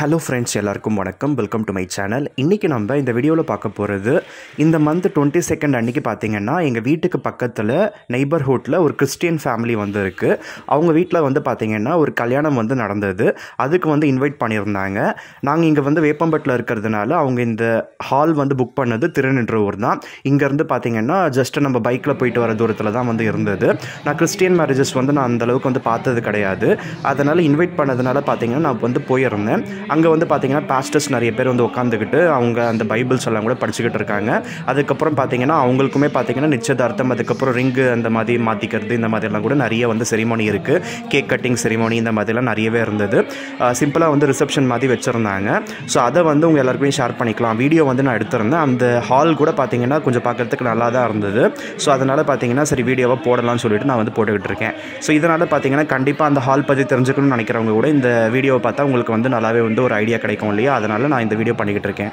Hello friends, எல்லாருக்கும் வணக்கம். Welcome to my channel. இன்றைக்கி நம்ம இந்த வீடியோவில் பார்க்க போகிறது, இந்த மந்த் 22 அன்றைக்கி பார்த்திங்கன்னா எங்கள் வீட்டுக்கு பக்கத்தில் நெய்பர்ஹுட்டில் ஒரு கிறிஸ்டியன் ஃபேமிலி இருக்குது. அவங்க வீட்டில் பார்த்திங்கன்னா ஒரு கல்யாணம் நடந்தது. அதுக்கு இன்வைட் பண்ணியிருந்தாங்க. நாங்கள் இங்கே வேப்பம்பட்டில் இருக்கிறதுனால அவங்க இந்த ஹால் புக் பண்ணது திருநின்றவூர் தான். இங்கேருந்து பார்த்திங்கன்னா ஜஸ்ட்டு நம்ம பைக்கில் போயிட்டு வர தூரத்தில் தான் இருந்தது. நான் கிறிஸ்டியன் மேரேஜஸ் நான் அந்தளவுக்கு பார்த்தது கிடையாது. அதனால் இன்வைட் பண்ணதுனால பார்த்திங்கன்னா நான் போயிருந்தேன். அங்கே பார்த்திங்கன்னா பாஸ்டர்ஸ் நிறைய பேர் உட்காந்துக்கிட்டு அவங்க அந்த பைபிள்ஸ் எல்லாம் கூட படிச்சுக்கிட்டு இருக்காங்க. அதுக்கப்புறம் பார்த்திங்கன்னா அவங்களுக்குமே பார்த்திங்கன்னா நிச்சயதார்த்தம், அதுக்கப்புறம் ரிங்கு அந்த மாதிரி மாற்றிக்கிறது, இந்த மாதிரிலாம் கூட நிறைய செரிமோனி இருக்குது. கேக் கட்டிங் செரிமோனி இந்த மாதிரிலாம் நிறையவே இருந்தது. சிம்பிளாக ரிசப்ஷன் மாதிரி வச்சுருந்தாங்க. ஸோ அதை உங்கள் எல்லாருக்குமே ஷேர் பண்ணிக்கலாம். வீடியோ நான் எடுத்திருந்தேன். அந்த ஹால் கூட பார்த்திங்கன்னா கொஞ்சம் பார்க்குறதுக்கு நல்லா தான் இருந்தது. ஸோ அதனால் பார்த்திங்கன்னா சரி வீடியோவை போடலாம்னு சொல்லிட்டு நான் போட்டுக்கிட்டு இருக்கேன். ஸோ இதனால் பார்த்திங்கன்னா கண்டிப்பாக அந்த ஹால் பற்றி தெரிஞ்சுக்கணும்னு நினைக்கிறவங்க கூட இந்த வீடியோவை பார்த்தா உங்களுக்கு நல்லாவே ஒரு ஐடியா கிடைக்கும் இல்லையா? அதனால் நான் இந்த வீடியோ பண்ணிக்கிட்டு இருக்கேன்.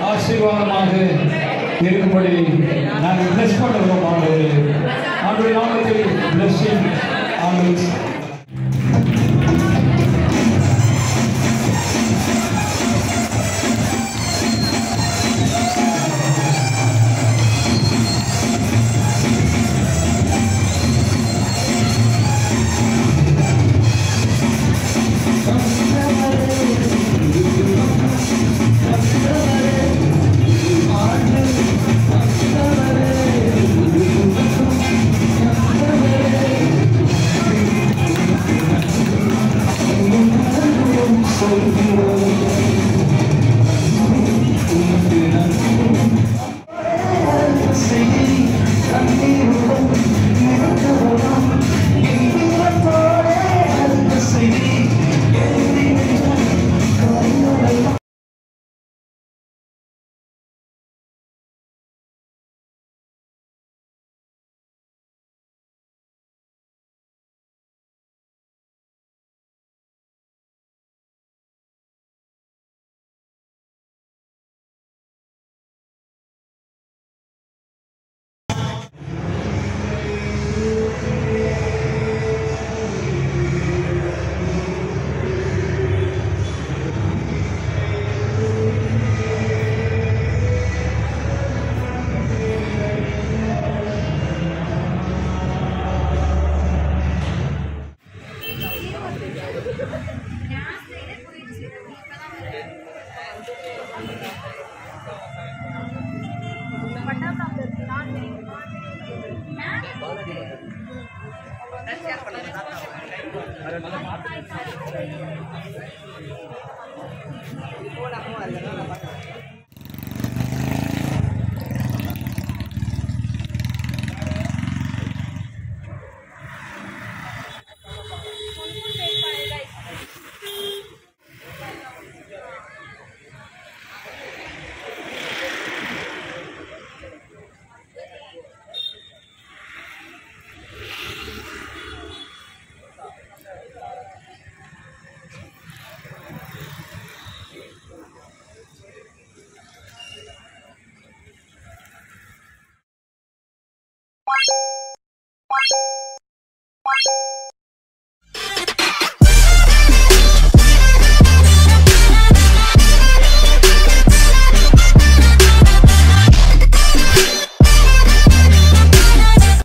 ஆசீர்வாதமாக இருக்கும்படி நாங்கள் பிளஸ் பண்ணுறோம். ஆண்டு நாமத்தில் பிளஸ்ஸிங் ஆண்டு